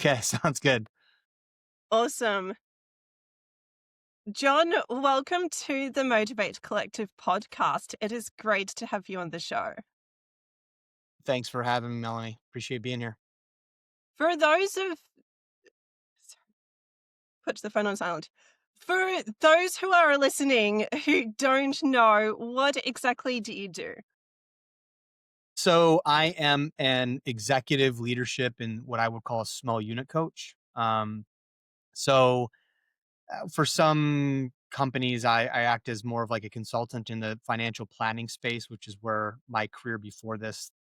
Okay, sounds good. Awesome. John, welcome to the Motivate Collective podcast. It is great to have you on the show. Thanks for having me, Melanie. Appreciate being here. For those of Put the phone on silent. For those who are listening who don't know, what exactly do you do? So I am an executive leadership and what I would call a small unit coach. So for some companies, I act as more of like a consultant in the financial planning space, which is where my career before this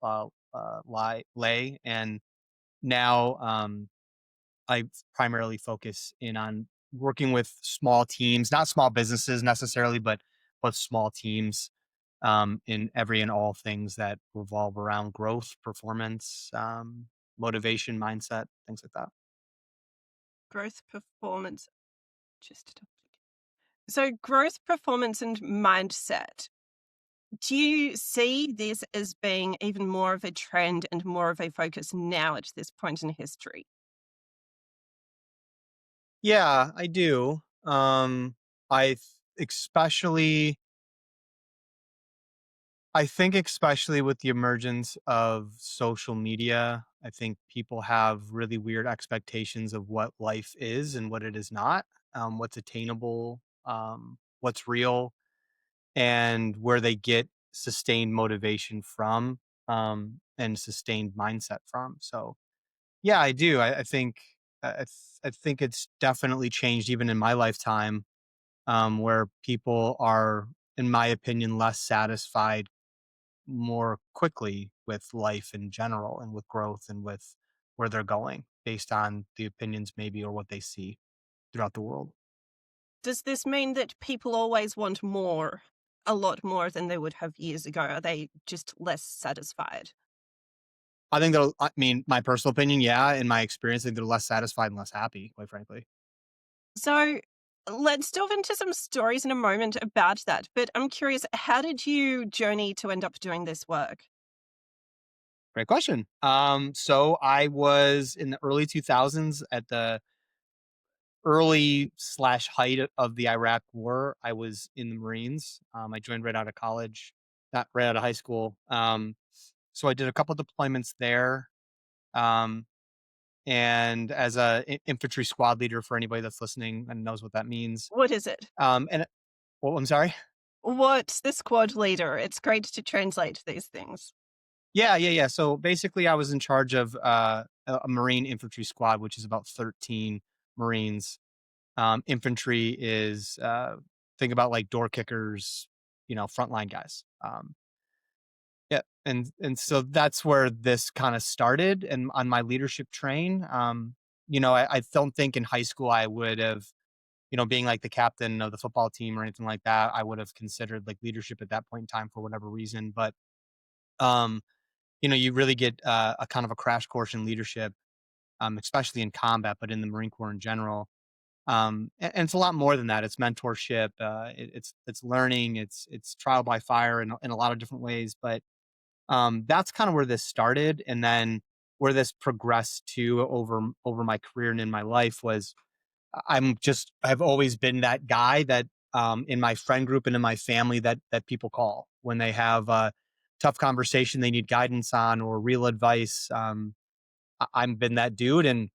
lay. And now I primarily focus in on working with small teams, not small businesses necessarily, but small teams in every and all things that revolve around growth, performance, motivation, mindset, things like that. Growth, performance, just so growth, performance, and mindset. Do you see this as being even more of a trend and more of a focus now at this point in history? Yeah, I do. I th- especially, I think, especially with the emergence of social media, I think people have really weird expectations of what life is and what it is not, what's attainable, what's real, and where they get sustained motivation from, and sustained mindset from. So, yeah, I do. I think it's definitely changed even in my lifetime, where people are, in my opinion, less satisfied more quickly with life in general and with growth and with where they're going based on the opinions maybe or what they see throughout the world. Does this mean that people always want more, a lot more than they would have years ago? Are they just less satisfied? I mean, my personal opinion, yeah, in my experience, I think they're less satisfied and less happy, quite frankly. So let's delve into some stories in a moment about that. But I'm curious, how did you journey to end up doing this work? Great question. So I was in the early 2000s at the early slash height of the Iraq War. I was in the Marines. I joined right out of college, not right out of high school. So I did a couple deployments there. Um, and as a infantry squad leader for anybody that's listening and knows what that means. What is it? And well, I'm sorry. What's the squad leader? It's great to translate these things. Yeah. So basically, I was in charge of a Marine infantry squad, which is about 13 Marines. Infantry is think about like door kickers, frontline guys. Yeah, and so that's where this kind of started, and on my leadership train. I don't think in high school I would have, being like the captain of the football team or anything like that, I would have considered like leadership at that point in time for whatever reason. But um, you really get a kind of a crash course in leadership, especially in combat, but in the Marine Corps in general. And it's a lot more than that. It's mentorship. It's learning. It's trial by fire in a lot of different ways. But that's kind of where this started, and then where this progressed to over my career and in my life was I've always been that guy that in my friend group and in my family that people call when they have a tough conversation they need guidance on or real advice. I've been that dude, and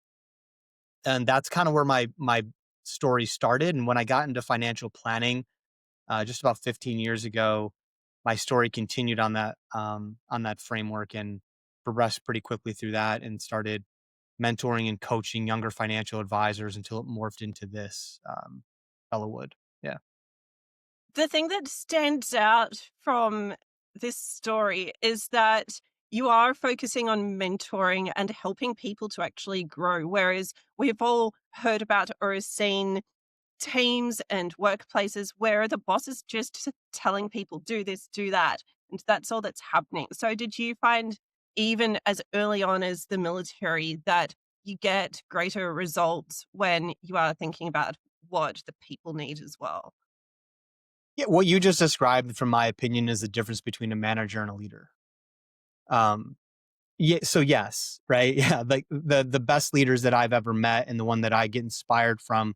that's kind of where my story started. And when I got into financial planning just about 15 years ago, my story continued on that framework and progressed pretty quickly through that and started mentoring and coaching younger financial advisors until it morphed into this fellow would. Yeah. The thing that stands out from this story is that you are focusing on mentoring and helping people to actually grow. Whereas we've all heard about or seen teams and workplaces where the boss is just telling people, do this, do that. And that's all that's happening. So, did you find, even as early on as the military, that you get greater results when you are thinking about what the people need as well? Yeah. What you just described, from my opinion, is the difference between a manager and a leader. Um, Yeah, so yes, right? Yeah, like the best leaders that I've ever met and the one that I get inspired from,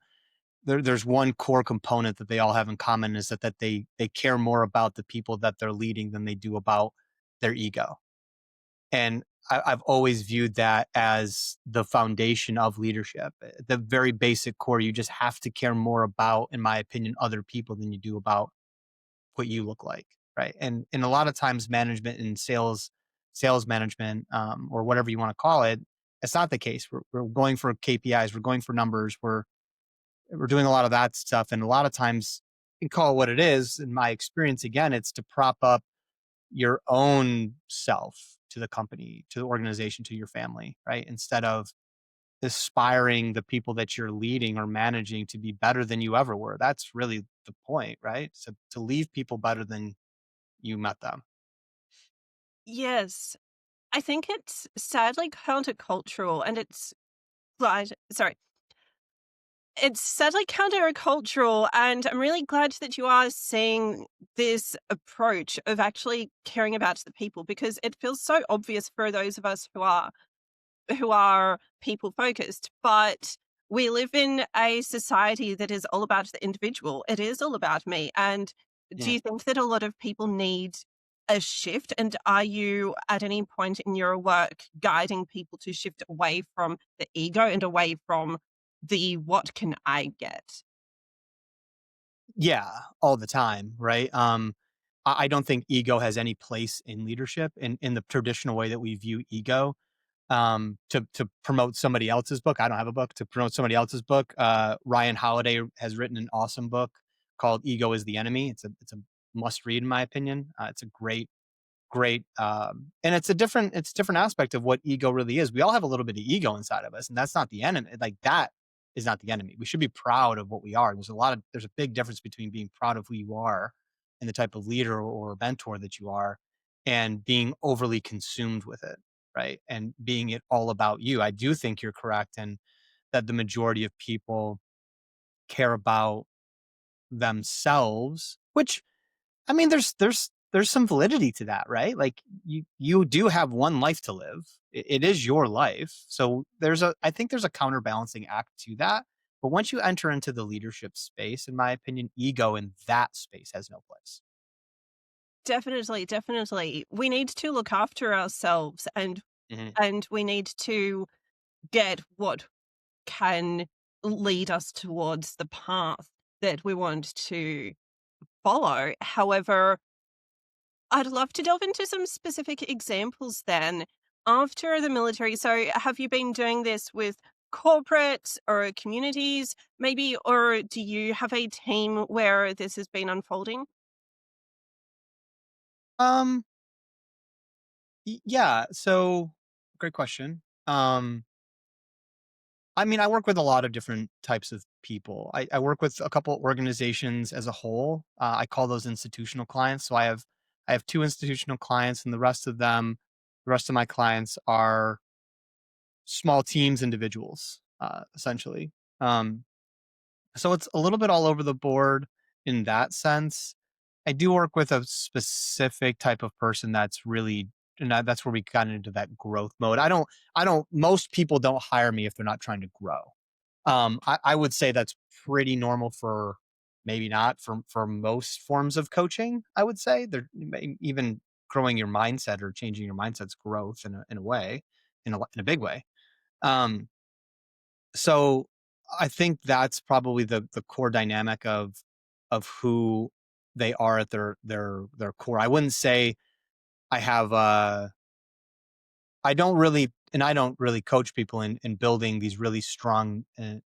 there's one core component that they all have in common is that they care more about the people that they're leading than they do about their ego. And I've always viewed that as the foundation of leadership. The very basic core, you just have to care more about, in my opinion, other people than you do about what you look like, right? And a lot of times, management and sales management, or whatever you want to call it, it's not the case. We're going for KPIs, we're going for numbers, we're doing a lot of that stuff, and a lot of times, you can call it what it is. In my experience, again, it's to prop up your own self to the company, to the organization, to your family, right? Instead of aspiring the people that you're leading or managing to be better than you ever were. That's really the point, right? So to leave people better than you met them. Yes. I think it's sadly countercultural and it's glad sorry. It's sadly countercultural, and I'm really glad that you are seeing this approach of actually caring about the people because it feels so obvious for those of us who are people focused, but we live in a society that is all about the individual. It is all about me. And do Yeah. you think that a lot of people need a shift? And are you at any point in your work guiding people to shift away from the ego and away from the what can I get? Yeah, all the time, right? I don't think ego has any place in leadership in the traditional way that we view ego. To promote somebody else's book, I don't have a book. To promote somebody else's book, Ryan Holiday has written an awesome book called "Ego is the Enemy." It's a must read in my opinion. It's a great, and it's a different aspect of what ego really is. We all have a little bit of ego inside of us, and that's not the enemy. Like, that is not the enemy. We should be proud of what we are. There's a big difference between being proud of who you are and the type of leader or mentor that you are, and being overly consumed with it, right? And being it all about you. I do think you're correct, and that the majority of people care about themselves, which, I mean, there's some validity to that, right? Like, you do have one life to live. It is your life. So I think there's a counterbalancing act to that. But once you enter into the leadership space, in my opinion, ego in that space has no place. Definitely, definitely. We need to look after ourselves Mhm. and we need to get what can lead us towards the path that we want to follow. However, I'd love to delve into some specific examples then. After the military, so have you been doing this with corporates or communities maybe, or do you have a team where this has been unfolding? Um, yeah. So, great question. I mean, I work with a lot of different types of people. I work with a couple organizations as a whole. I call those institutional clients. So I have two institutional clients, and the rest of my clients are small teams, individuals, essentially. Um, so it's a little bit all over the board in that sense. I do work with a specific type of person that's really, and that's where we got into that growth mode. I don't, most people don't hire me if they're not trying to grow. I would say that's pretty normal for, maybe not for most forms of coaching. I would say even growing your mindset or changing your mindset's growth in a way, in a big way. Um, so I think that's probably the core dynamic of who they are at their core. I wouldn't say I have I don't really coach people in building these really strong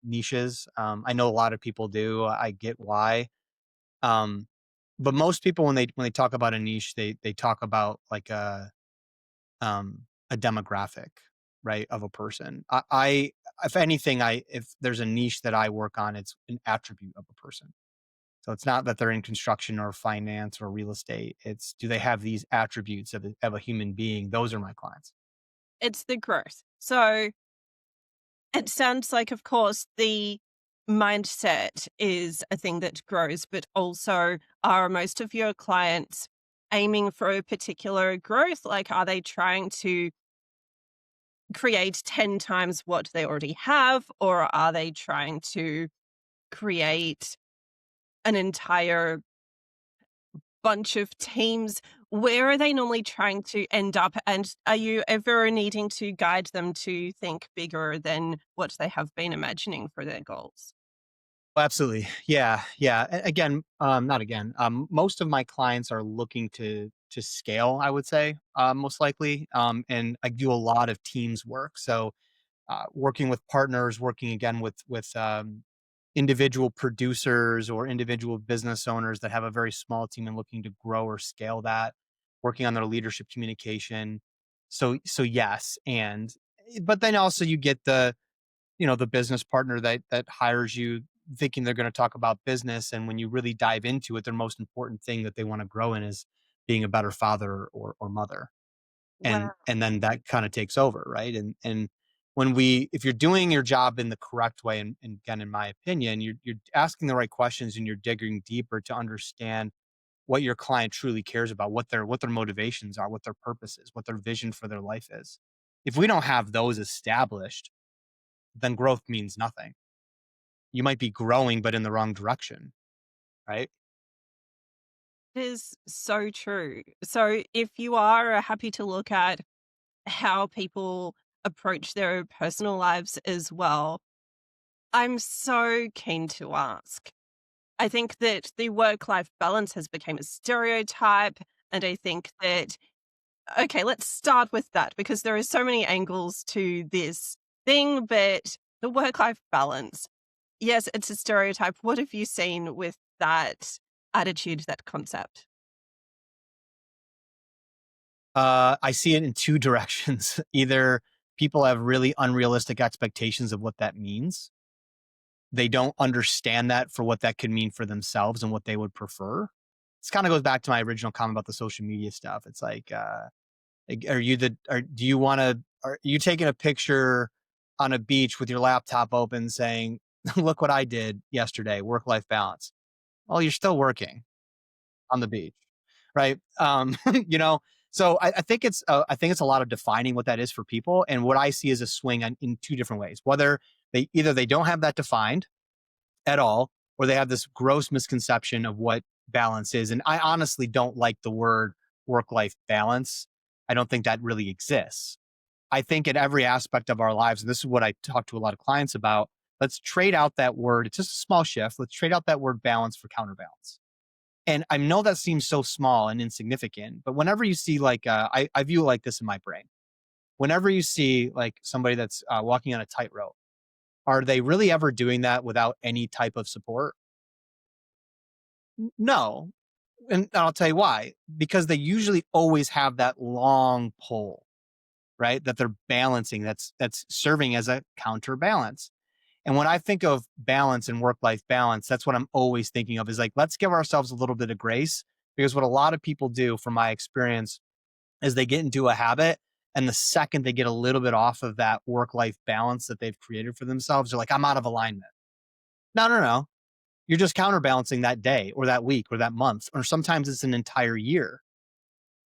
niches. I know a lot of people do. I get why. Um, but most people, when they talk about a niche, they talk about like a demographic, right, of a person. I if anything, I if there's a niche that I work on, it's an attribute of a person. So it's not that they're in construction or finance or real estate. It's, do they have these attributes of a human being? Those are my clients. It's the growth. So it sounds like, of course, the mindset is a thing that grows, but also are most of your clients aiming for a particular growth? Like, are they trying to create 10 times what they already have, or are they trying to create an entire bunch of teams? Where are they normally trying to end up? And are you ever needing to guide them to think bigger than what they have been imagining for their goals? Absolutely. Yeah. Yeah. Again, not again. Most of my clients are looking to scale, I would say, most likely. And I do a lot of teams work. So working with partners, working again with individual producers or individual business owners that have a very small team and looking to grow or scale that, working on their leadership communication. So yes, and but then also you get the business partner that hires you thinking they're going to talk about business, and when you really dive into it, their most important thing that they want to grow in is being a better father or mother, Wow. and then that kind of takes over, right? And when we if you're doing your job in the correct way, and again, in my opinion, you're asking the right questions and you're digging deeper to understand what your client truly cares about, what their motivations are, what their purpose is, what their vision for their life is. If we don't have those established, then growth means nothing. You might be growing, but in the wrong direction, right? It is so true. So if you are happy to look at how people approach their personal lives as well, I'm so keen to ask. I think that the work life balance has become a stereotype. And I think that, okay, let's start with that because there are so many angles to this thing, but the work life balance, yes, it's a stereotype. What have you seen with that attitude, that concept? I see it in two directions. Either people have really unrealistic expectations of what that means. They don't understand that for what that could mean for themselves and what they would prefer. This kind of goes back to my original comment about the social media stuff. It's like, do you want to, are you taking a picture on a beach with your laptop open saying, look what I did yesterday, work life balance? Well, you're still working on the beach, right? You know, so I think it's a lot of defining what that is for people, and what I see is a swing in two different ways. Whether they don't have that defined at all, or they have this gross misconception of what balance is. And I honestly don't like the word work life balance. I don't think that really exists. I think in every aspect of our lives, and this is what I talk to a lot of clients about. Let's trade out that word. It's just a small shift. Let's trade out that word balance for counterbalance. And I know that seems so small and insignificant, but whenever you see I view it like this in my brain. Whenever you see like somebody that's walking on a tightrope, are they really ever doing that without any type of support? No. And I'll tell you why. Because they usually always have that long pole, right? That they're balancing. That's serving as a counterbalance. And when I think of balance and work life balance, that's what I'm always thinking of is like, let's give ourselves a little bit of grace, because what a lot of people do, from my experience, is they get into a habit. And the second they get a little bit off of that work life balance that they've created for themselves, they're like, I'm out of alignment. No, no, no. You're just counterbalancing that day or that week or that month, or sometimes it's an entire year,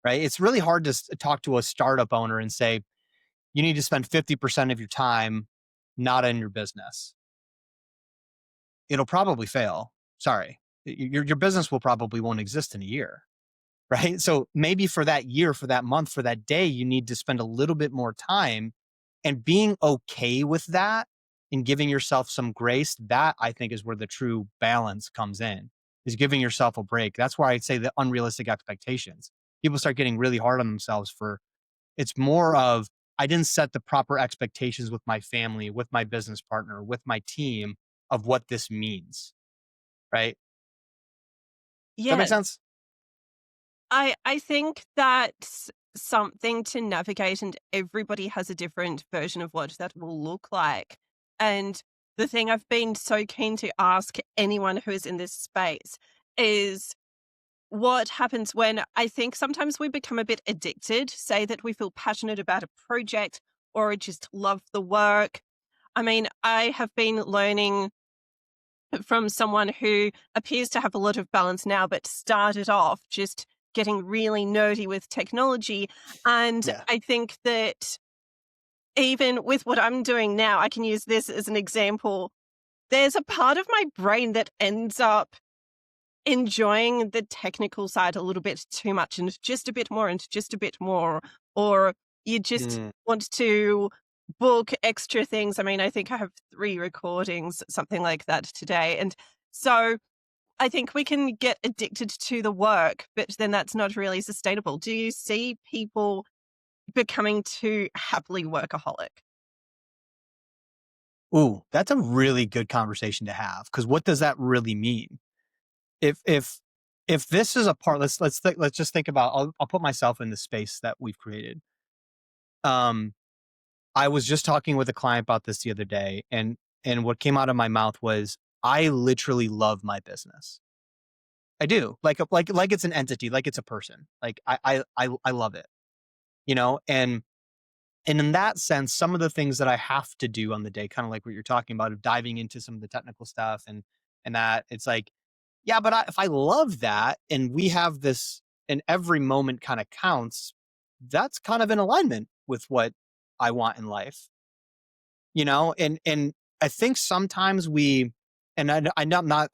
right? It's really hard to talk to a startup owner and say, you need to spend 50% of your time not in your business. It'll probably fail. Sorry. Your business will probably won't exist in a year, right? So maybe for that year, for that month, for that day, you need to spend a little bit more time, and being okay with that and giving yourself some grace. That I think is where the true balance comes in, is giving yourself a break. That's why I'd say the unrealistic expectations. People start getting really hard on themselves for it's more of, I didn't set the proper expectations with my family, with my business partner, with my team of what this means, right? Does that make Yes. sense? I think that's something to navigate, and everybody has a different version of what that will look like. And the thing I've been so keen to ask anyone who is in this space is what happens when I think sometimes we become a bit addicted, say that we feel passionate about a project or just love the work. I mean, I have been learning from someone who appears to have a lot of balance now, but started off just getting really nerdy with technology. And Yeah. I think that even with what I'm doing now, I can use this as an example. There's a part of my brain that ends up enjoying the technical side a little bit too much and just a bit more and just a bit more, or you just Mm. want to book extra things. I mean, I think I have 3 recordings, something like that today, and so I think we can get addicted to the work, but then that's not really sustainable. Do you see people becoming too happily workaholic? Ooh, that's a really good conversation to have, because what does that really mean? If this is a part, let's just think about, I'll put myself in the space that we've created. Um, I was just talking with a client about this the other day, and what came out of my mouth was, "I literally love my business. I do. Like it's an entity, like it's a person. Like I love it, you know?" And in that sense, some of the things that I have to do on the day, kind of like what you're talking about, of diving into some of the technical stuff and that, it's like, yeah, but if I love that and we have this, and every moment kind of counts, that's kind of in alignment with what I want in life, you know? And I think sometimes we, and I know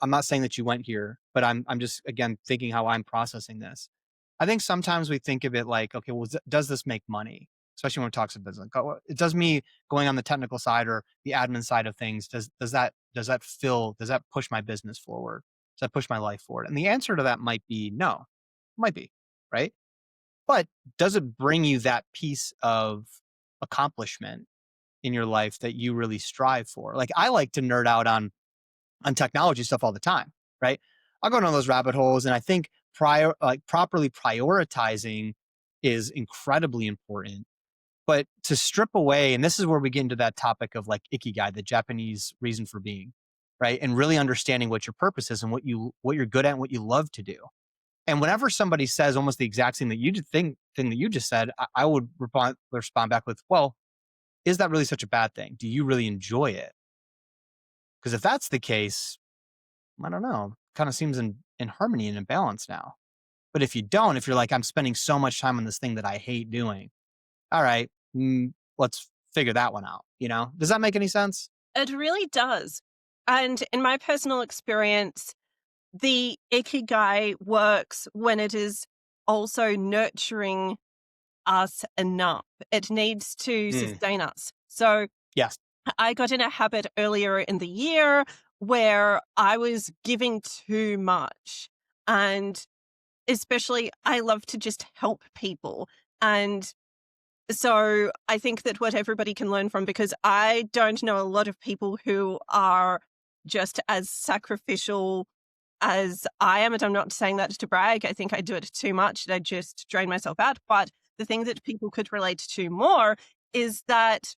I'm not saying that you went here, but I'm just again thinking how I'm processing this. I think sometimes we think of it like, okay, well, does this make money? Especially when it talks about business. It does me going on the technical side or the admin side of things. Does that push my business forward? Does that push my life forward? And the answer to that might be no, might be, right? But does it bring you that piece of accomplishment in your life that you really strive for? Like, I like to nerd out on technology stuff all the time, right? I'll go down those rabbit holes, and I think properly prioritizing is incredibly important. But to strip away, and this is where we get into that topic of like ikigai, the Japanese reason for being, right? And really understanding what your purpose is and what you're good at and what you love to do. And whenever somebody says almost the exact thing that thing that you just said, I would respond back with, well, is that really such a bad thing? Do you really enjoy it? Because if that's the case, I don't know, kind of seems in harmony and in balance now. But if you don't, if you're like, I'm spending so much time on this thing that I hate doing, all right, let's figure that one out. You know, does that make any sense? It really does. And in my personal experience, the ikigai works when it is also nurturing us enough. It needs to Mm, sustain us. So yes. I got in a habit earlier in the year where I was giving too much. And especially, I love to just help people. And so I think that what everybody can learn from, because I don't know a lot of people who are just as sacrificial as I am, and I'm not saying that to brag. I think I do it too much and I just drain myself out. But the thing that people could relate to more is that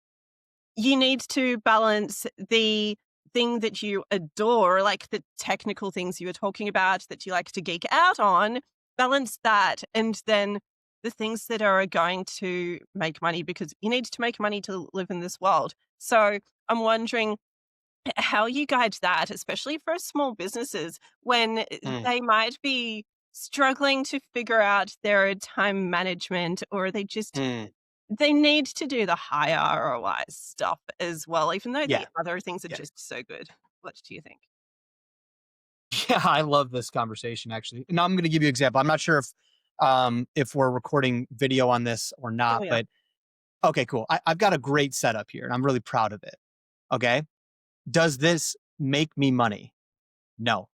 you need to balance the thing that you adore, like the technical things you were talking about that you like to geek out on, balance that, and then the things that are going to make money, because you need to make money to live in this world. So I'm wondering how you guide that, especially for small businesses when Mm, they might be struggling to figure out their time management, or mm, they need to do the high ROI stuff as well, even though yeah. the other things are Yeah. just so good. What do you think? Yeah, I love this conversation actually. Now I'm going to give you an example. I'm not sure if we're recording video on this or Oh, not, yeah. but okay, cool. I've got a great setup here and I'm really proud of it. Okay. Does this make me money? No,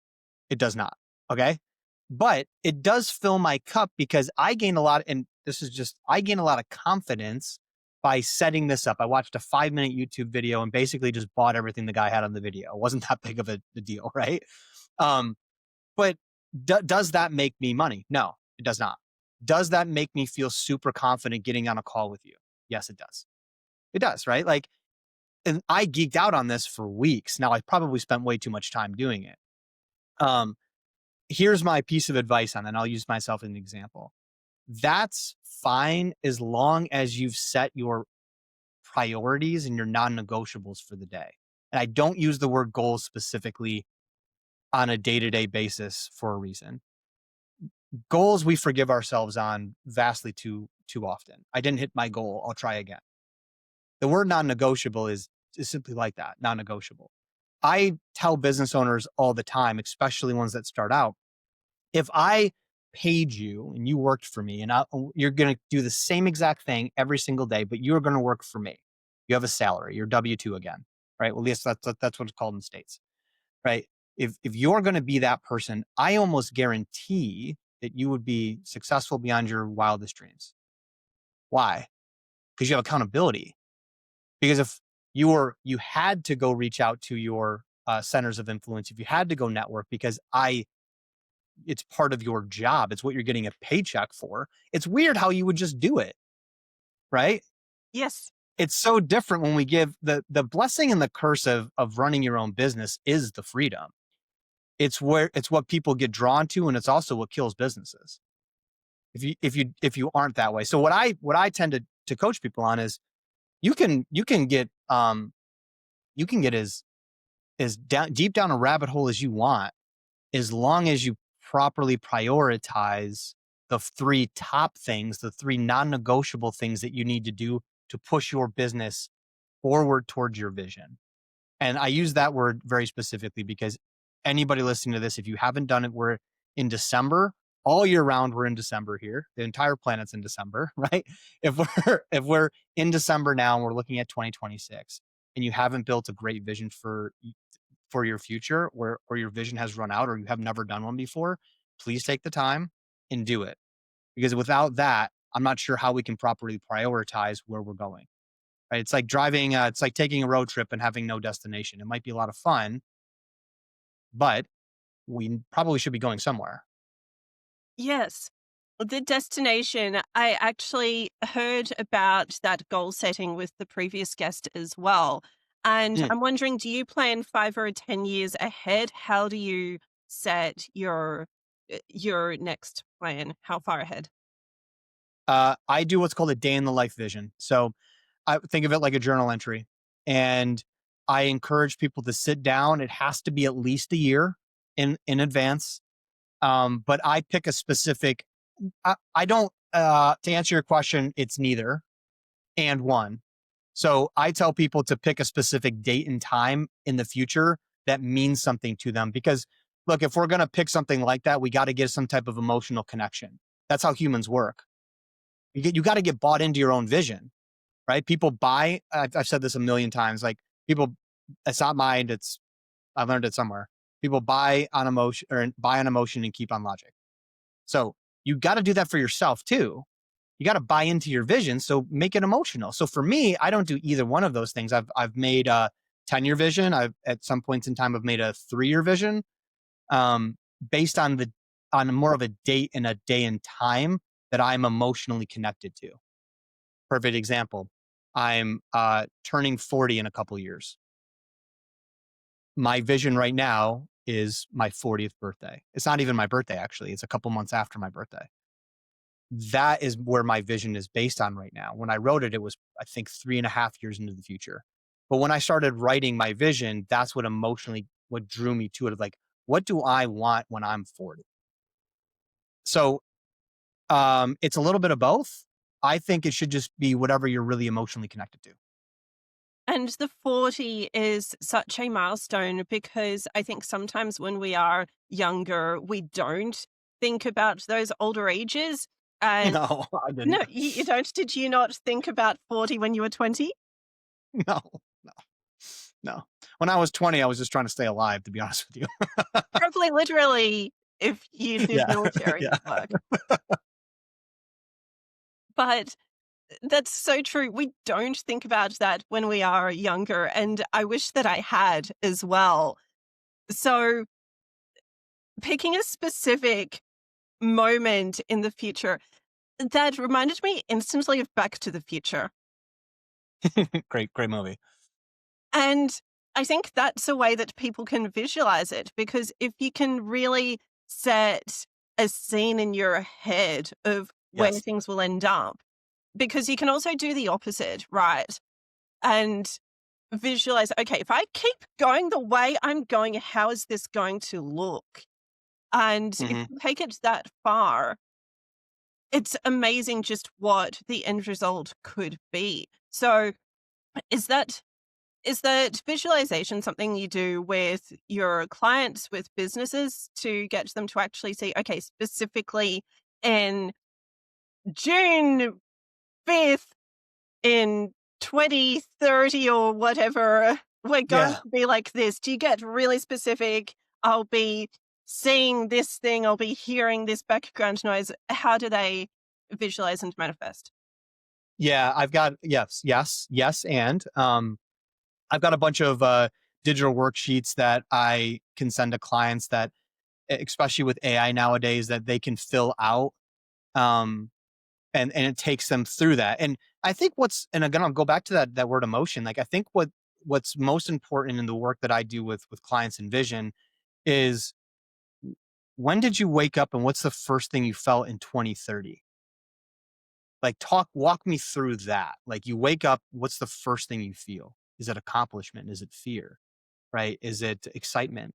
it does not. Okay. But it does fill my cup because I gain a lot, and this is just, I gain a lot of confidence by setting this up. I watched a 5-minute YouTube video and basically just bought everything the guy had on the video. It wasn't that big of a deal, right? Um, but does that make me money? No, it does not. Does that make me feel super confident getting on a call with you? Yes, it does. It does, right? Like, and I geeked out on this for weeks. Now I probably spent way too much time doing it. Um, Here's my piece of advice on that. And I'll use myself as an example. That's fine as long as you've set your priorities and your non-negotiables for the day. And I don't use the word goals specifically on a day-to-day basis for a reason. Goals we forgive ourselves on vastly too often. I didn't hit my goal. I'll try again. The word non-negotiable is simply like that, non-negotiable. I tell business owners all the time, especially ones that start out, if I paid you and you worked for me and you're going to do the same exact thing every single day, but you're going to work for me. You have a salary, you're W-2 again, right? Well, at least that's what it's called in the States, right? If you're going to be that person, I almost guarantee that you would be successful beyond your wildest dreams. Why? Because you have accountability. Because if you had to go reach out to your centers of influence, if you had to go network, because it's part of your job, it's what you're getting a paycheck for. It's weird how you would just do it, right? Yes. It's so different when we give the blessing and the curse of running your own business is the freedom. It's what people get drawn to, and it's also what kills businesses. If you aren't that way. So what I tend to coach people on is you can get as deep down a rabbit hole as you want, as long as you properly prioritize the three top things, the three non-negotiable things that you need to do to push your business forward towards your vision. And I use that word very specifically because anybody listening to this, if you haven't done it, we're in December, all year round. We're in December here. The entire planet's in December, right? If we're in December now and we're looking at 2026, and you haven't built a great vision for your future, or your vision has run out, or you have never done one before, please take the time and do it. Because without that, I'm not sure how we can properly prioritize where we're going. Right? It's like driving. It's like taking a road trip and having no destination. It might be a lot of fun, but we probably should be going somewhere. Yes. The destination, I actually heard about that goal setting with the previous guest as well. And Mm. I'm wondering, do you plan 5 or 10 years ahead? How do you set your next plan? How far ahead? I do what's called a day in the life vision. So I think of it like a journal entry, and I encourage people to sit down. It has to be at least a year in advance. But I pick a specific. I don't. To answer your question, it's neither and one. So I tell people to pick a specific date and time in the future that means something to them. Because look, if we're going to pick something like that, we got to get some type of emotional connection. That's how humans work. You got to get bought into your own vision, right? People buy. I've said this a million times. Like people, it's not mine. It's I learned it somewhere. People buy on emotion, or buy on emotion and keep on logic. So you got to do that for yourself too. You got to buy into your vision. So make it emotional. So for me, I don't do either one of those things. I've made a 10-year vision. I've at some points in time I've made a 3-year vision, um, based on more of a date and a day and time that I'm emotionally connected to. Perfect example. I'm turning 40 in a couple years. My vision right now is my 40th birthday. It's not even my birthday, actually. It's a couple months after my birthday. That is where my vision is based on right now. When I wrote it, it was, I think, 3.5 years into the future. But when I started writing my vision, that's what drew me to it. Of like, what do I want when I'm 40? So it's a little bit of both. I think it should just be whatever you're really emotionally connected to. And the 40 is such a milestone because I think sometimes when we are younger, we don't think about those older ages. And No, I no, didn't. you don't. Did you not think about 40 when you were 20? No, no, no. When I was 20, I was just trying to stay alive, to be honest with you. Probably literally if you did Yeah, military yeah. work. But that's so true. We don't think about that when we are younger. And I wish that I had as well. So picking a specific moment in the future that reminded me instantly of Back to the Future. Great, great movie. And I think that's a way that people can visualize it because if you can really set a scene in your head of where Yes. things will end up, because you can also do the opposite, right? And visualize, okay, if I keep going the way I'm going, how is this going to look? And if Hmm. you take it that far, it's amazing just what the end result could be. So Is that is that visualization something you do with your clients, with businesses to get them to actually see, okay, specifically in June 5th in 2030 or whatever, we're going Yeah. to be like this. Do you get really specific? I'll be seeing this thing, I'll be hearing this background noise. How do they visualize and manifest? Yeah, I've got yes, and I've got a bunch of digital worksheets that I can send to clients that, especially with AI nowadays, that they can fill out, um, and it takes them through that. And I think and again, I'll go back to that word emotion. Like I think what's most important in the work that I do with clients in vision is, when did you wake up and what's the first thing you felt in 2030? Like walk me through that. Like you wake up, what's the first thing you feel? Is it accomplishment? Is it fear? Right? Is it excitement?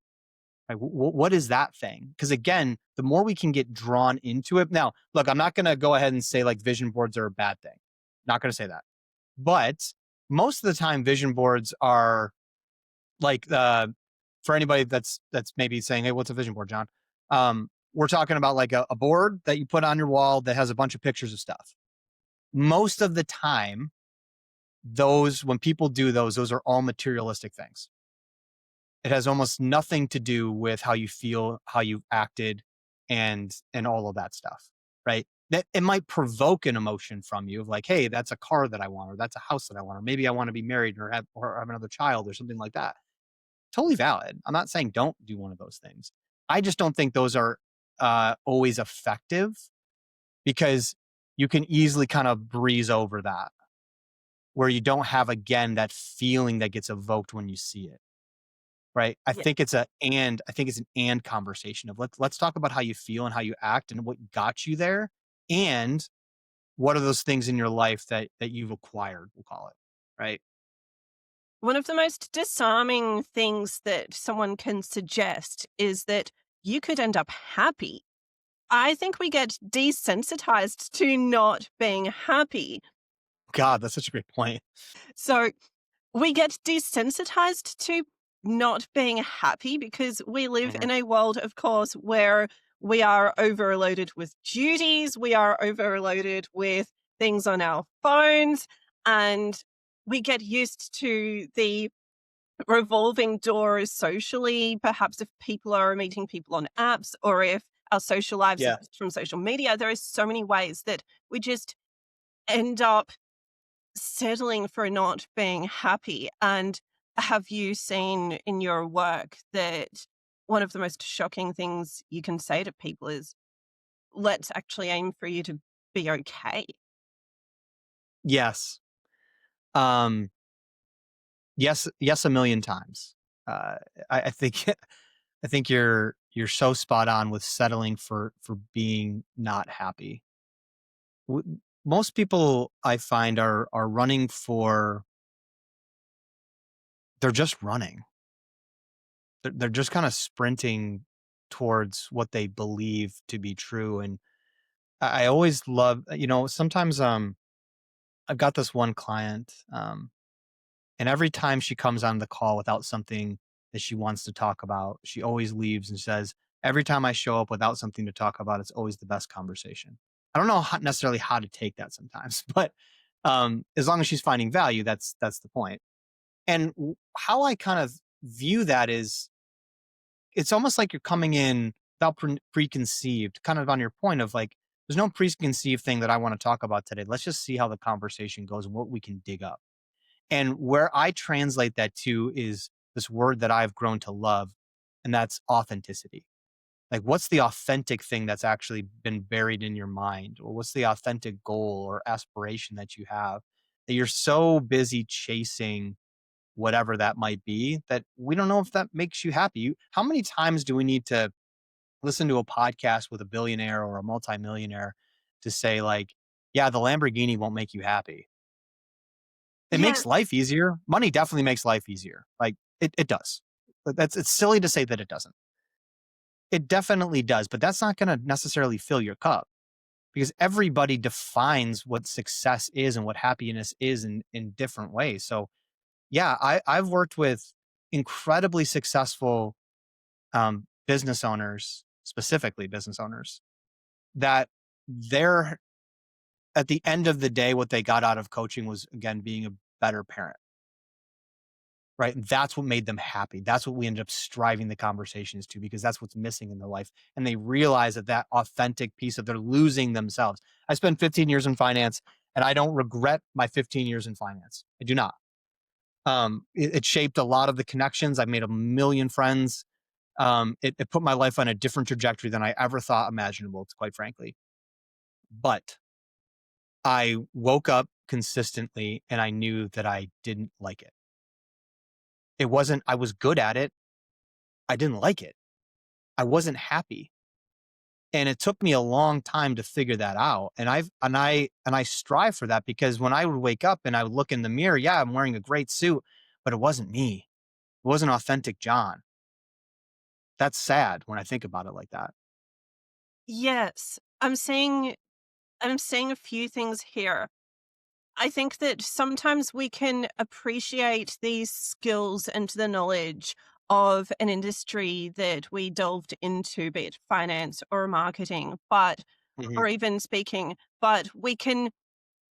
Like what is that thing? Because again, the more we can get drawn into it. Now, look, I'm not going to go ahead and say like vision boards are a bad thing. Not going to say that. But most of the time, vision boards are like, for anybody that's maybe saying, "Hey, what's a vision board, John?" We're talking about like a board that you put on your wall that has a bunch of pictures of stuff. Most of the time, those when people do those are all materialistic things. It has almost nothing to do with how you feel, how you acted, and all of that stuff, right? That it might provoke an emotion from you of like, hey, that's a car that I want, or that's a house that I want, or maybe I want to be married or have another child or something like that. Totally valid. I'm not saying don't do one of those things. I just don't think those are always effective, because you can easily kind of breeze over that, where you don't have again that feeling that gets evoked when you see it. Right. Yeah. I think it's an and conversation of let's talk about how you feel and how you act and what got you there. And what are those things in your life that you've acquired, we'll call it. Right. One of the most disarming things that someone can suggest is that you could end up happy. I think we get desensitized to not being happy. God, that's such a great point. So we get desensitized to not being happy because we live Mhm. in a world, of course, where we are overloaded with duties, we are overloaded with things on our phones, and we get used to the revolving doors socially. Perhaps if people are meeting people on apps or if our social lives are Yeah. just from social media, there are so many ways that we just end up settling for not being happy. And have you seen in your work that one of the most shocking things you can say to people is, let's actually aim for you to be okay? Yes. Um, yes, a million times. Uh, I think I think you're so spot on with settling for being not happy. Most people I find are running for they're just running. They're just kind of sprinting towards what they believe to be true. And I always love, sometimes I've got this one client, and every time she comes on the call without something that she wants to talk about, she always leaves and says, every time I show up without something to talk about, it's always the best conversation. I don't know necessarily how to take that sometimes, but as long as she's finding value, that's the point. And how I kind of view that is, it's almost like you're coming in without preconceived, kind of on your point of like, there's no preconceived thing that I want to talk about today. Let's just see how the conversation goes and what we can dig up. And where I translate that to is this word that I've grown to love, and that's authenticity. Like, what's the authentic thing that's actually been buried in your mind? Or what's the authentic goal or aspiration that you have that you're so busy chasing whatever that might be that we don't know if that makes you happy? How many times do we need to listen to a podcast with a billionaire or a multimillionaire to say, like, yeah, the Lamborghini won't make you happy? It Yeah. makes life easier. Money definitely makes life easier. Like it does. But it's silly to say that it doesn't. It definitely does, but that's not going to necessarily fill your cup, because everybody defines what success is and what happiness is in different ways. So yeah, I've worked with incredibly successful business owners, specifically business owners, that they're at the end of the day, what they got out of coaching was again being a better parent, right? And that's what made them happy. That's what we ended up striving the conversations to because that's what's missing in their life. And they realize that that authentic piece of they're losing themselves. I spent 15 years in finance, and I don't regret my 15 years in finance. I do not. It shaped a lot of the connections. I made a million friends. It put my life on a different trajectory than I ever thought imaginable, quite frankly. But I woke up consistently and I knew that I didn't like it. It wasn't, I was good at it. I didn't like it. I wasn't happy. And it took me a long time to figure that out. And I strive for that because when I would wake up and I would look in the mirror, yeah, I'm wearing a great suit, but it wasn't me. It wasn't authentic John. That's sad when I think about it like that. Yes, I'm seeing a few things here. I think that sometimes we can appreciate these skills and the knowledge of an industry that we delved into, be it finance or marketing, but Mhm. or even speaking, but we can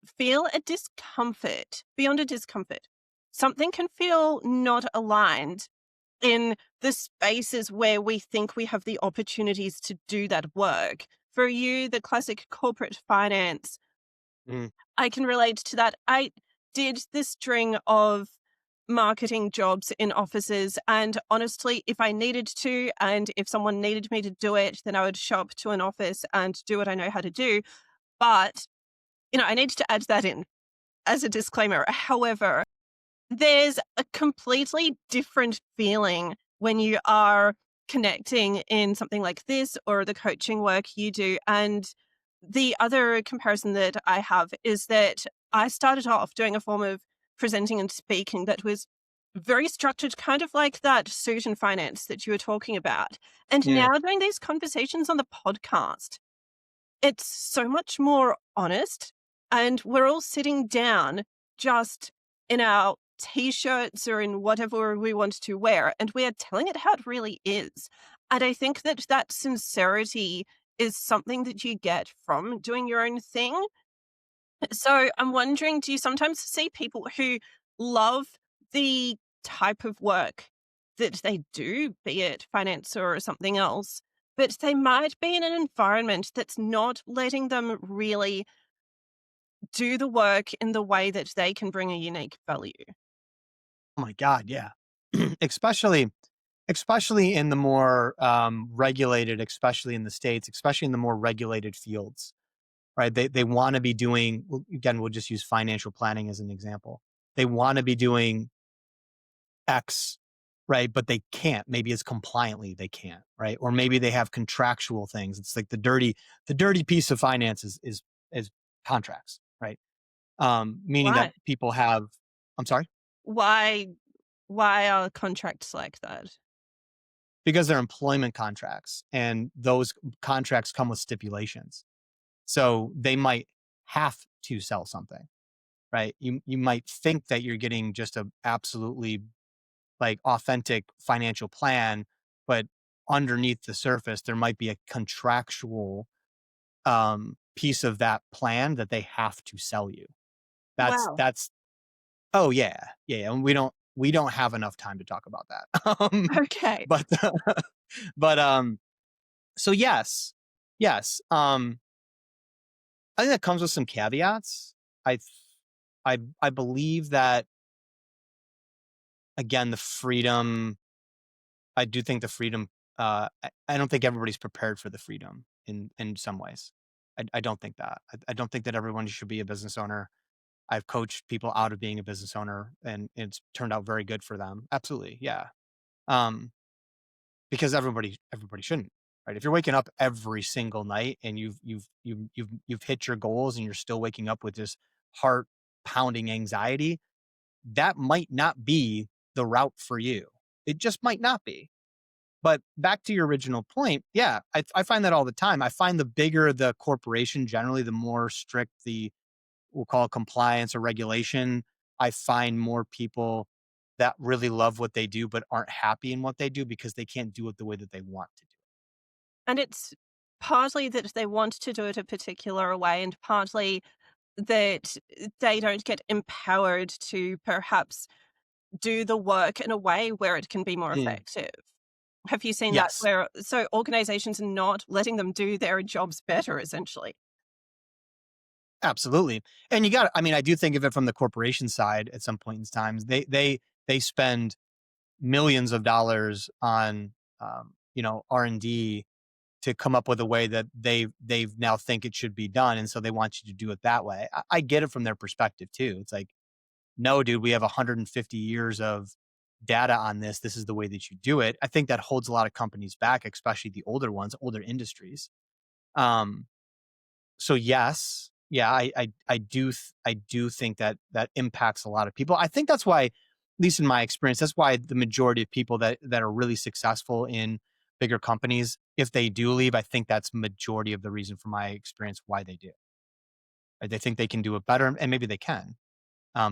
feel a discomfort beyond a discomfort. Something can feel not aligned in the spaces where we think we have the opportunities to do that work. For you, the classic corporate finance, Mhm. I can relate to that. I did this string of marketing jobs in offices. And honestly, if I needed to, and if someone needed me to do it, then I would show up to an office and do what I know how to do. But, I need to add that in as a disclaimer. However, there's a completely different feeling when you are connecting in something like this or the coaching work you do. And the other comparison that I have is that I started off doing a form of presenting and speaking that was very structured, kind of like that suit and finance that you were talking about. And Yeah. now doing these conversations on the podcast, it's so much more honest, and we're all sitting down just in our T-shirts or in whatever we want to wear, and we are telling it how it really is. And I think that that sincerity is something that you get from doing your own thing. So I'm wondering, do you sometimes see people who love the type of work that they do, be it finance or something else, but they might be in an environment that's not letting them really do the work in the way that they can bring a unique value? Oh my God. Yeah. especially, especially in the more regulated, especially in the States, especially in the more regulated fields, right? They want to be doing, again, we'll just use financial planning as an example. They want to be doing X, right? But they can't. Maybe it's compliantly they can't, right? Or maybe they have contractual things. It's like the dirty piece of finance is contracts, right? Meaning that Why? people have, I'm sorry, Why why are contracts like that? because they're employment contracts and those contracts come with stipulations. So they might have to sell something, right? You might think that you're getting just a absolutely like authentic financial plan, but underneath the surface there might be a contractual piece of that plan that they have to sell you. Wow. That's oh yeah. Yeah, and we don't have enough time to talk about that. Okay. But but so yes. Yes. I think that comes with some caveats. I th- I believe that again the freedom I do think the freedom I don't think everybody's prepared for the freedom in some ways. I don't think that. I don't think that everyone should be a business owner. I've coached people out of being a business owner and it's turned out very good for them. Absolutely. Yeah. Um because everybody shouldn't. Right? If you're waking up every single night and you've hit your goals and you're still waking up with this heart pounding anxiety, that might not be the route for you. It just might not be. But back to your original point, yeah, I find that all the time. I find the bigger the corporation, generally, the more strict the, we'll call it, compliance or regulation. I find more people that really love what they do but aren't happy in what they do because they can't do it the way that they want to do And it's partly that they want to do it a particular way, and partly that they don't get empowered to perhaps do the work in a way where it can be more it. effective. Have you seen that Yes, where so organizations are not letting them do their jobs better, essentially? absolutely. And you got, I mean, I do think of it from the corporation side at some point in times. They spend millions of dollars on R&D to come up with a way that they've now think it should be done, and so they want you to do it that way. I get it from their perspective too. It's like, no, dude, we have 150 years of data on this. This is the way that you do it. I think that holds a lot of companies back, especially the older ones, older industries. Um, so yes, yeah, I do think that that impacts a lot of people. I think that's why, at least in my experience, that's why the majority of people that are really successful in bigger companies, if they do leave, I think that's majority of the reason, from my experience, why they do. Right? They think they can do it better, and maybe they can.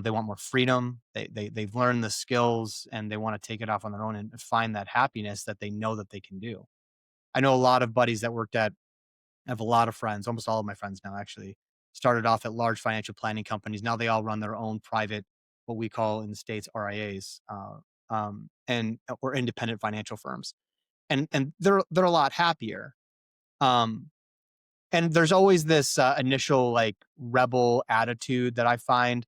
They want more freedom. They've learned the skills, and they want to take it off on their own and find that happiness that they know that they can do. I know a lot of buddies that worked at, I have a lot of friends, almost all of my friends now actually, started off at large financial planning companies. Now they all run their own private, what we call in the States, RIAs, and or independent financial firms. And they're a lot happier. Um, and there's always this initial like rebel attitude that I find,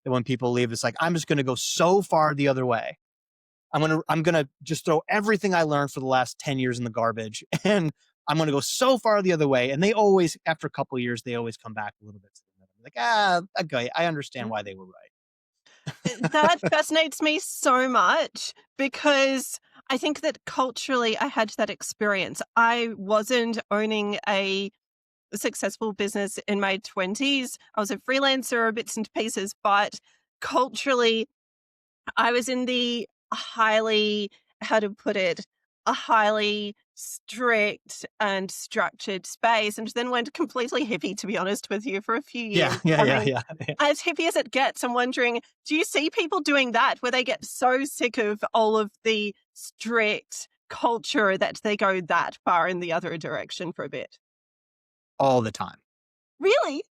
that when people leave, it's like, I'm just going to go so far the other way. I'm gonna just throw everything I learned for the last 10 years in the garbage, and I'm gonna go so far the other way. And they always, after a couple of years, they always come back a little bit to the middle. Like, okay, I understand why they were That right. fascinates me so much because I think that culturally I had that experience. I wasn't owning a successful business in my 20s. I was a freelancer, bits and pieces, but culturally I was in the highly, how to put it, a highly strict and structured space, and then went completely hippie, to be honest with you, for a few Yeah, years. yeah, I yeah, mean, yeah. as hippie as it gets, I'm wondering, do you see people doing that where they get so sick of all of the strict culture that they go that far in the other direction for a bit? All the time. Really?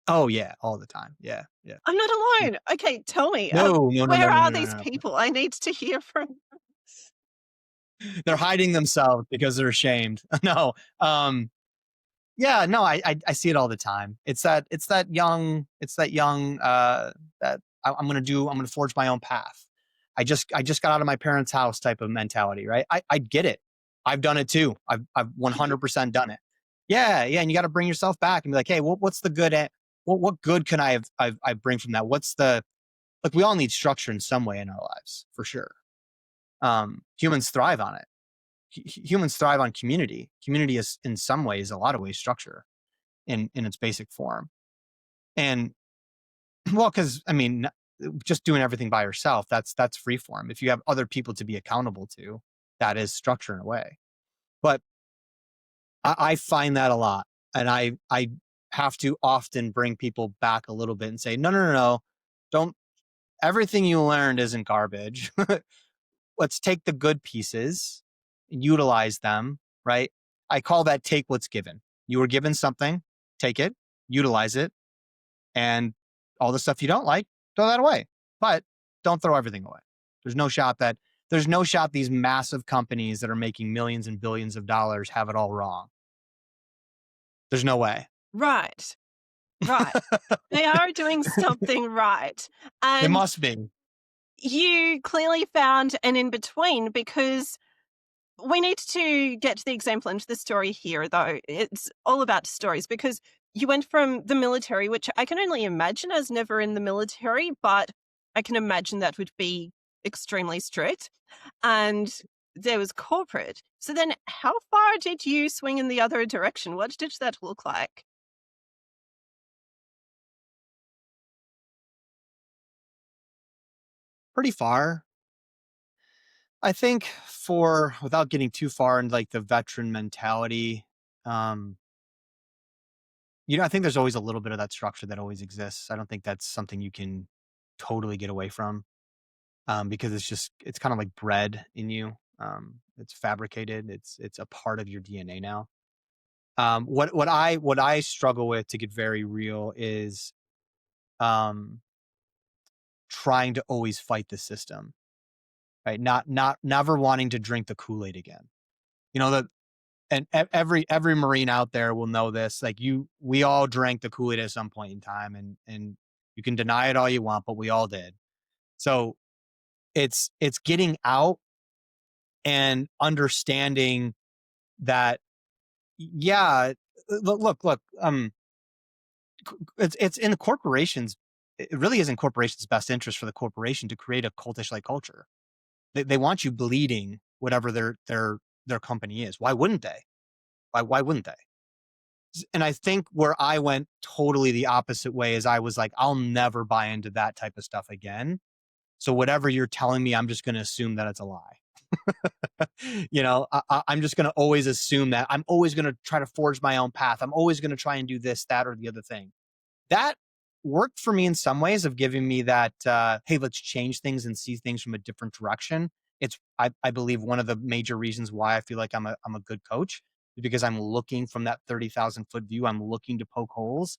Oh yeah, all the time. Yeah, yeah. I'm not Yeah. alone. Okay, tell me, No, no, no, no, where no, are no, no, these no. people? I need to hear from. They're hiding themselves because they're ashamed. No. Yeah, no, I see it all the time. It's that young, that I'm gonna forge my own path. I just got out of my parents' house type of mentality, right? I get it. I've done it too. I've 100% done it. Yeah, yeah, and you got to bring yourself back and be like, hey, what's the good at, what good can I bring from that? What's the, like, we all need structure in some way in our lives for sure. Humans thrive on it. Humans thrive on community. Community is in some ways, a lot of ways, structure in its basic form. And well, because I mean, just doing everything by yourself, that's free form. If you have other people to be accountable to, that is structure in a way. But I find that a lot, and I have to often bring people back a little bit and say, no, no, no, no, don't. Everything you learned isn't garbage. Let's take the good pieces, utilize them. Right? I call that take what's given. You were given something, take it, utilize it, and all the stuff you don't like, throw that away. But don't throw everything away. There's no shot that there's no shot these massive companies that are making millions and billions of dollars have it all wrong. There's no way. Right, right. They are doing something right. It And must be. you clearly found an in between because we need to get to the example into the story here, though. It's all about stories because you went from the military, which I can only imagine as never in the military, but I can imagine that would be extremely strict. And there was corporate. So then, how far did you swing in the other direction? What did that look like? Pretty far. I think for without getting too far into like the veteran mentality, um, I think there's always a little bit of that structure that always exists. I don't think that's something you can totally get away from, because it's kind of like bred in you. It's fabricated. It's a part of your DNA now. What I struggle with, to get very real, is um, trying to always fight the system, right? Not never wanting to drink the Kool-Aid again. That, and every Marine out there will know this. Like, we all drank the Kool-Aid at some point in time, and you can deny it all you want, but we all did. So it's getting out and understanding that, yeah, look, it's in the corporations. It really is in corporations' best interest for the corporation to create a cultish like culture. They want you bleeding whatever their company is. Why wouldn't they? Why wouldn't they? And I think where I went totally the opposite way is I was like, I'll never buy into that type of stuff again. So whatever you're telling me, I'm just going to assume that it's a lie. I'm just going to always assume that. I'm always going to try to forge my own path. I'm always going to try and do this, that, or the other thing. That worked for me in some ways, of giving me that, hey, let's change things and see things from a different direction. I believe one of the major reasons why I feel like I'm a good coach is because I'm looking from that 30,000-foot view. I'm looking to poke holes.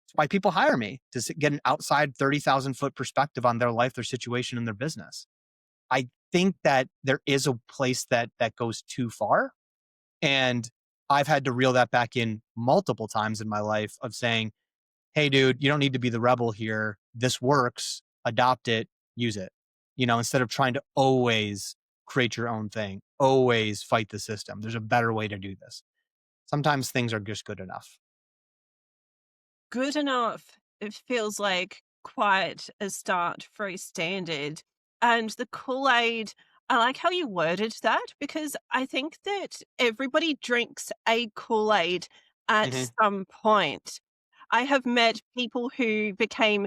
It's why people hire me, to get an outside 30,000-foot perspective on their life, their situation, and their business. I think that there is a place that goes too far, and I've had to reel that back in multiple times in my life, of saying, hey, dude, you don't need to be the rebel here. This works. Adopt it, use it. Instead of trying to always create your own thing, always fight the system. There's a better way to do this. Sometimes things are just good enough. Good enough, it feels like quite a start for a standard. And the Kool-Aid, I like how you worded that, because I think that everybody drinks a Kool-Aid at Hmm. some point. I have met people who became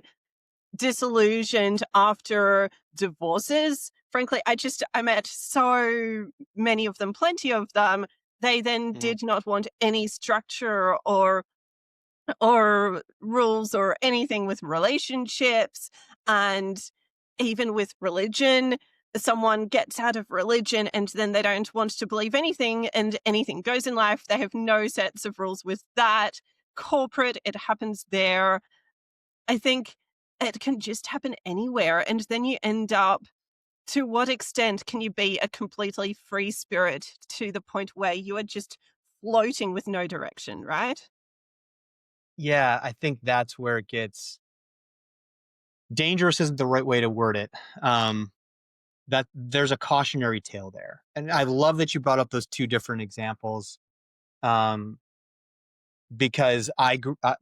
disillusioned after divorces. Frankly, I met so many of them, plenty of them. They then Hmm. did not want any structure or rules or anything with relationships, and even with religion. Someone gets out of religion and then they don't want to believe anything, and anything goes in life. They have no sets of rules with that. Corporate, it happens there. I think it can just happen anywhere. And then you end up, to what extent can you be a completely free spirit to the point where you are just floating with no direction, right? Yeah, I think that's where it gets dangerous. Isn't the right way to word it. That there's a cautionary tale there, and I love that you brought up those two different examples. Um, because I grew up.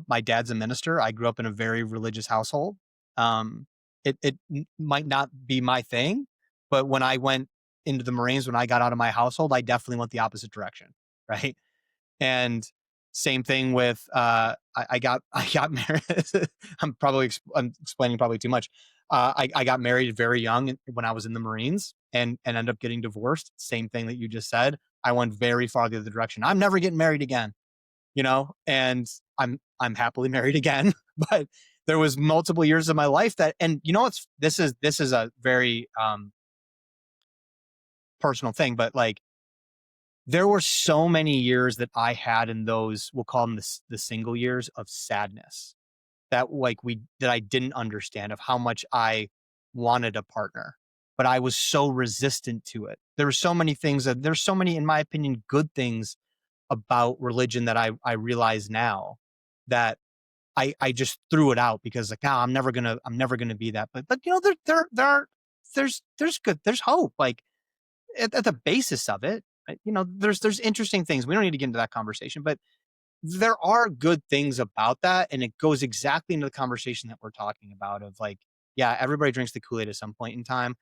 My dad's a minister. I grew up in a very religious household. Um, it might not be my thing, but when I went into the Marines, when I got out of my household, I definitely went the opposite direction, right? And same thing with, I got married. I'm explaining probably too much. I got married very young, when I was in the Marines, and ended up getting divorced. Same thing that you just said. I went very far the other direction. I'm never getting married again, and I'm happily married again. But there was multiple years of my life that, and it's this is a very personal thing, but like, there were so many years that I had in those, we'll call them the single years of sadness, that I didn't understand, of how much I wanted a partner, but I was so resistant to it. There were so many things there's so many, in my opinion, good things about religion that I realize now, that I just threw it out, because like, no, I'm never gonna be that. But there's hope. Like, at the basis of it, there's interesting things. We don't need to get into that conversation, but there are good things about that, and it goes exactly into the conversation that we're talking about, of like, yeah, everybody drinks the Kool-Aid at some point in time.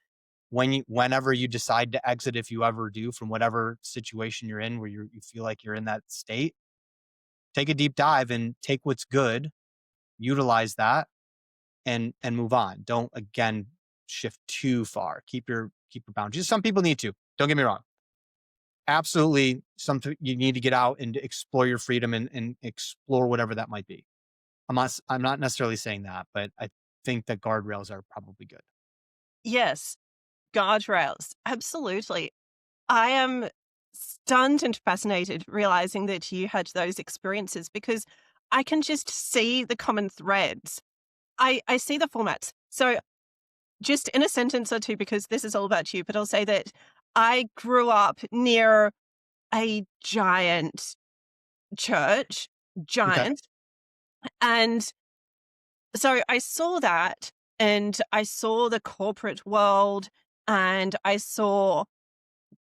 Whenever you decide to exit, if you ever do, from whatever situation you're in, where you feel like you're in that state, take a deep dive and take what's good, utilize that, and move on. Don't, again, shift too far. keep your boundaries. Some people need to. Don't get me wrong. Absolutely, you need to get out and explore your freedom and explore whatever that might be. I'm not necessarily saying that, but I think that guardrails are probably good. Yes, guardrails. Absolutely. I am stunned and fascinated realizing that you had those experiences because I can just see the common threads. I see the formats. So, just in a sentence or two, because this is all about you, but I'll say that I grew up near a giant church, Okay. giant. And so I saw that and I saw the corporate world and I saw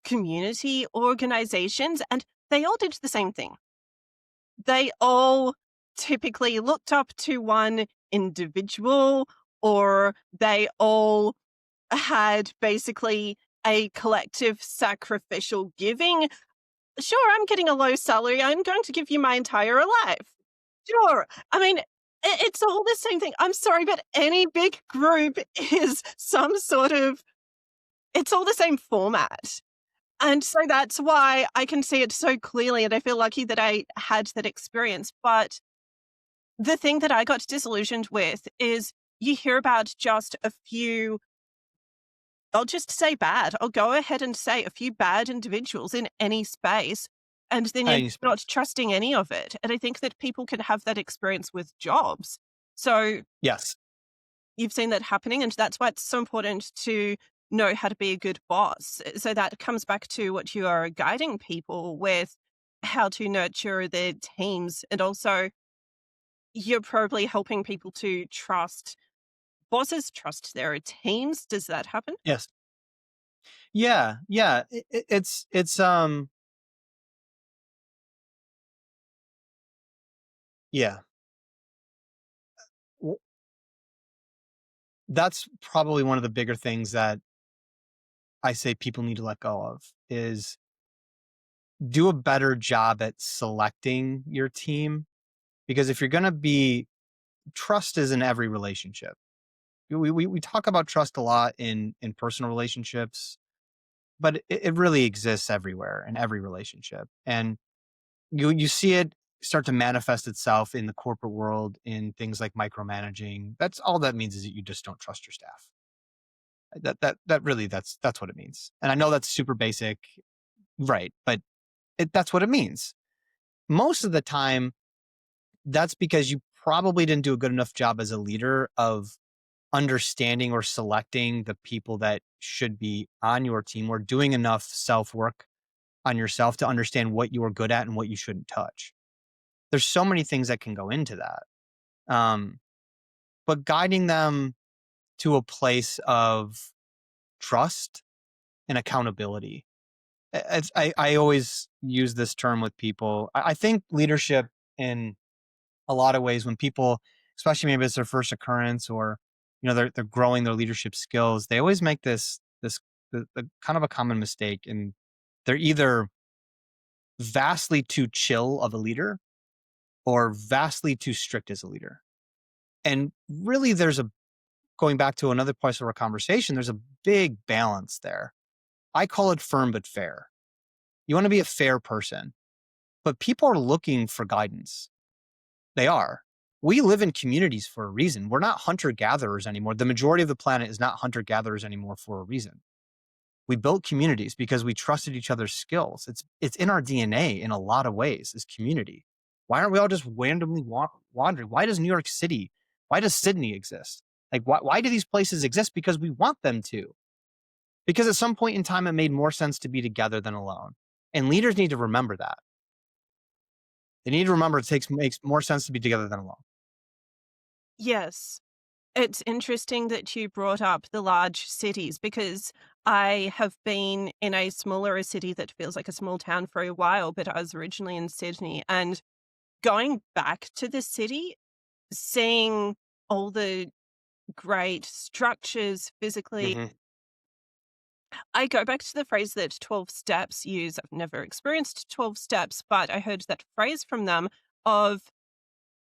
community organizations, and they all did the same thing. They all typically looked up to one individual, or they all had basically a collective sacrificial giving. Sure, I'm getting a low salary. I'm going to give you my entire life. Sure. I mean, it's all the same thing. I'm sorry, but any big group is some sort of, it's all the same format. And so that's why I can see it so clearly. And I feel lucky that I had that experience. But the thing that I got disillusioned with is you hear about just a few, I'll just say bad. I'll go ahead and say a few bad individuals in any space. And then you're Any not space. trusting any of it. And I think that people can have that experience with jobs. So Yes. you've seen that happening. And that's why it's so important to know how to be a good boss. So that comes back to what you are guiding people with, how to nurture their teams. And also, you're probably helping people to trust bosses, trust their teams. Does that happen? Yes. Yeah. Yeah. It's yeah. W- That's probably one of the bigger things that I say people need to let go of is do a better job at selecting your team. Because if you're going to be, trust is in every relationship. We talk about trust a lot in personal relationships, but it really exists everywhere in every relationship. And you see it start to manifest itself in the corporate world in things like micromanaging. That's all that means is that you just don't trust your staff. That really that's what it means. And I know that's super basic, right? But that's what it means. Most of the time, that's because you probably didn't do a good enough job as a leader of understanding or selecting the people that should be on your team, or doing enough self work on yourself to understand what you are good at and what you shouldn't touch. There's so many things that can go into that. Um, but guiding them to a place of trust and accountability. I always use this term with people. I think leadership in a lot of ways, when people, especially maybe it's their first occurrence, or they're growing their leadership skills, they always make the kind of a common mistake, and they're either vastly too chill of a leader or vastly too strict as a leader. And really, there's a going back to another place of our conversation, there's a big balance there. I call it firm but fair. You want to be a fair person, but people are looking for guidance. They are. We live in communities for a reason. We're not hunter gatherers anymore. The majority of the planet is not hunter gatherers anymore for a reason. We built communities because we trusted each other's skills. It's in our DNA in a lot of ways, is community. Why aren't we all just randomly wandering? Why does New York City, why does Sydney exist? Like, why do these places exist? Because we want them to. Because at some point in time, it made more sense to be together than alone. And leaders need to remember that. They need to remember makes more sense to be together than alone. Yes. It's interesting that you brought up the large cities because I have been in a smaller city that feels like a small town for a while, but I was originally in Sydney. And going back to the city, seeing all the great structures physically, Hmm. I go back to the phrase that 12 steps use. I've never experienced 12 steps, but I heard that phrase from them of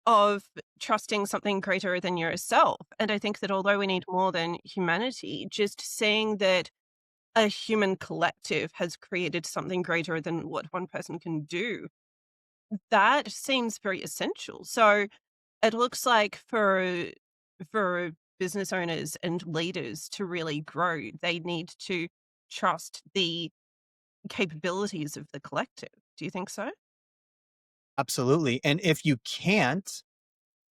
of trusting something greater than yourself. And I think that although we need more than humanity, just seeing that a human collective has created something greater than what one person can do. That seems very essential. So it looks like for business owners and leaders to really grow, they need to trust the capabilities of the collective. Do you think so? Absolutely. And if you can't,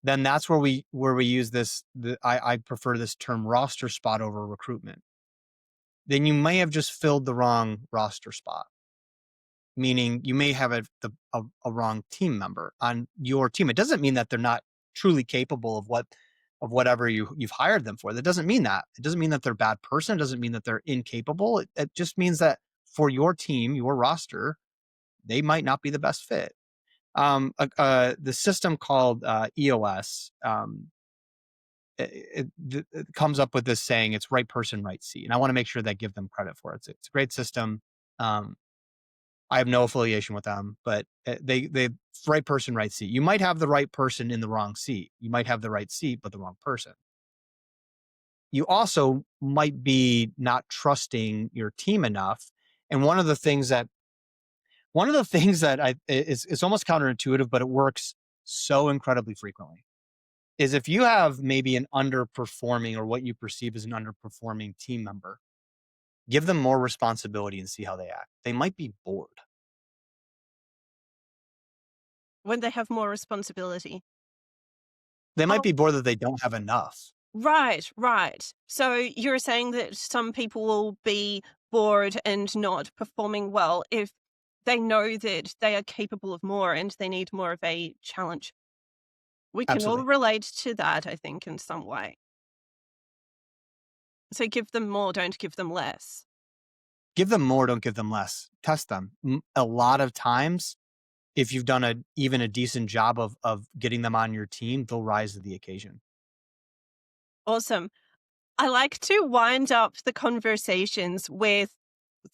then that's where we use I prefer this term roster spot over recruitment. Then you may have just filled the wrong roster spot, meaning you may have a wrong team member on your team. It doesn't mean that they're not truly capable of whatever you've hired them for. That doesn't mean that. It doesn't mean that they're a bad person. It doesn't mean that they're incapable. It just means that for your team, your roster, they might not be the best fit. The system called EOS, it comes up with this saying, it's right person, right seat. And I want to make sure that I give them credit for it. It's a great system. Um, I have no affiliation with them, but they right person, right seat. You might have the right person in the wrong seat. You might have the right seat, but the wrong person. You also might be not trusting your team enough. And one of the things that is almost counterintuitive, but it works so incredibly frequently, is if you have maybe an underperforming or what you perceive as an underperforming team member, give them more responsibility and see how they act. They might be bored. When they have more responsibility. They might Oh, be bored that they don't have enough. right, right. So you're saying that some people will be bored and not performing well if they know that they are capable of more and they need more of a challenge. We can all Absolutely. relate to that, I think, in some way. So give them more, don't give them less. Give them more, don't give them less. Test them. A lot of times, if you've done even a decent job of getting them on your team, they'll rise to the occasion. Awesome. I like to wind up the conversations with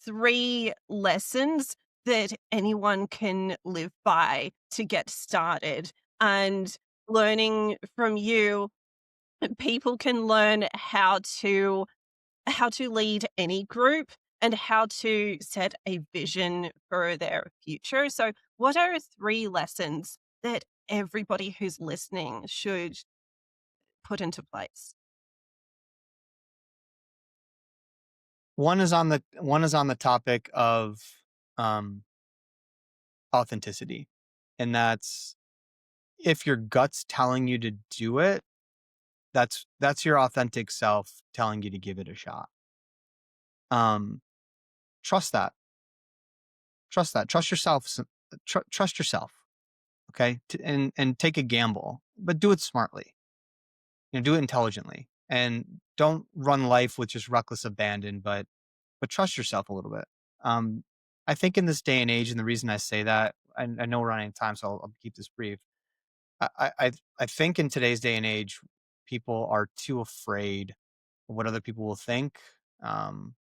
3 lessons that anyone can live by to get started. And learning from you, people can learn how to lead any group and how to set a vision for their future. So, what are 3 lessons that everybody who's listening should put into place? One is on the topic of um, authenticity, and that's if your gut's telling you to do it, that's your authentic self telling you to give it a shot. Um, trust that. Trust that. Trust yourself. Trust yourself. Okay, and take a gamble, but do it smartly. Do it intelligently, and don't run life with just reckless abandon. But trust yourself a little bit. Um, I think in this day and age, and the reason I say that, I know we're running out of time, so I'll keep this brief. I think in today's day and age, people are too afraid of what other people will think. Um,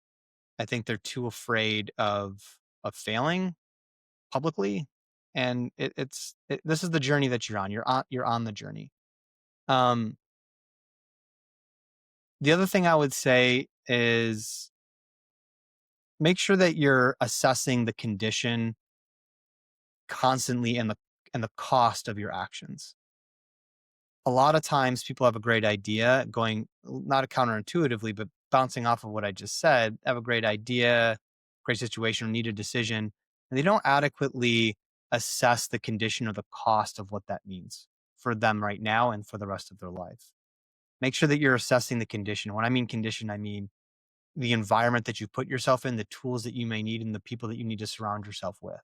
I think they're too afraid of failing publicly, and this is the journey that you're on. You're on the journey. Um, the other thing I would say is make sure that you're assessing the condition constantly and the cost of your actions. A lot of times people have a great idea going not counterintuitively, but bouncing off of what I just said, have a great idea, great situation, or need a decision, and they don't adequately assess the condition or the cost of what that means for them right now and for the rest of their life. Make sure that you're assessing the condition. When I mean condition, I mean the environment that you put yourself in, the tools that you may need, and the people that you need to surround yourself with.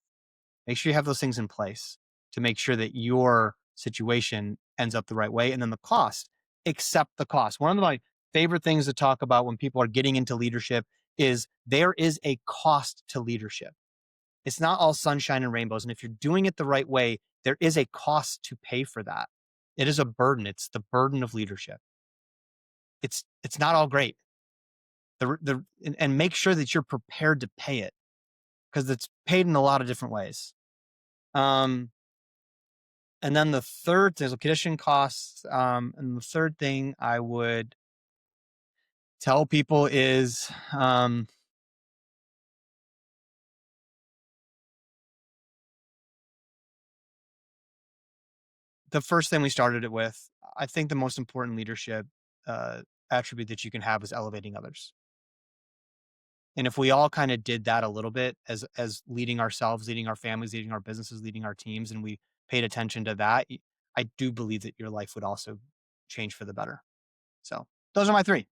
Make sure you have those things in place to make sure that your situation ends up the right way. And then the cost, accept the cost. One of my favorite things to talk about when people are getting into leadership is there is a cost to leadership. It's not all sunshine and rainbows. And if you're doing it the right way, there is a cost to pay for that. It is a burden. It's the burden of leadership. It's not all great. And make sure that you're prepared to pay it because it's paid in a lot of different ways. Um, And then the third, there's a condition costs. And the third thing I would tell people is The first thing we started it with, I think the most important leadership uh, attribute that you can have is elevating others. And if we all kind of did that a little bit as leading ourselves, leading our families, leading our businesses, leading our teams, and we paid attention to that, I do believe that your life would also change for the better. So those are my three.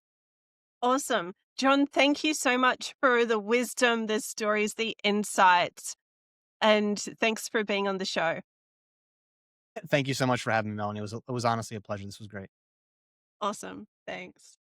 Awesome. John, thank you so much for the wisdom, the stories, the insights, and thanks for being on the show. Thank you so much for having me, Melanie. It was honestly a pleasure. This was great. Awesome. Thanks.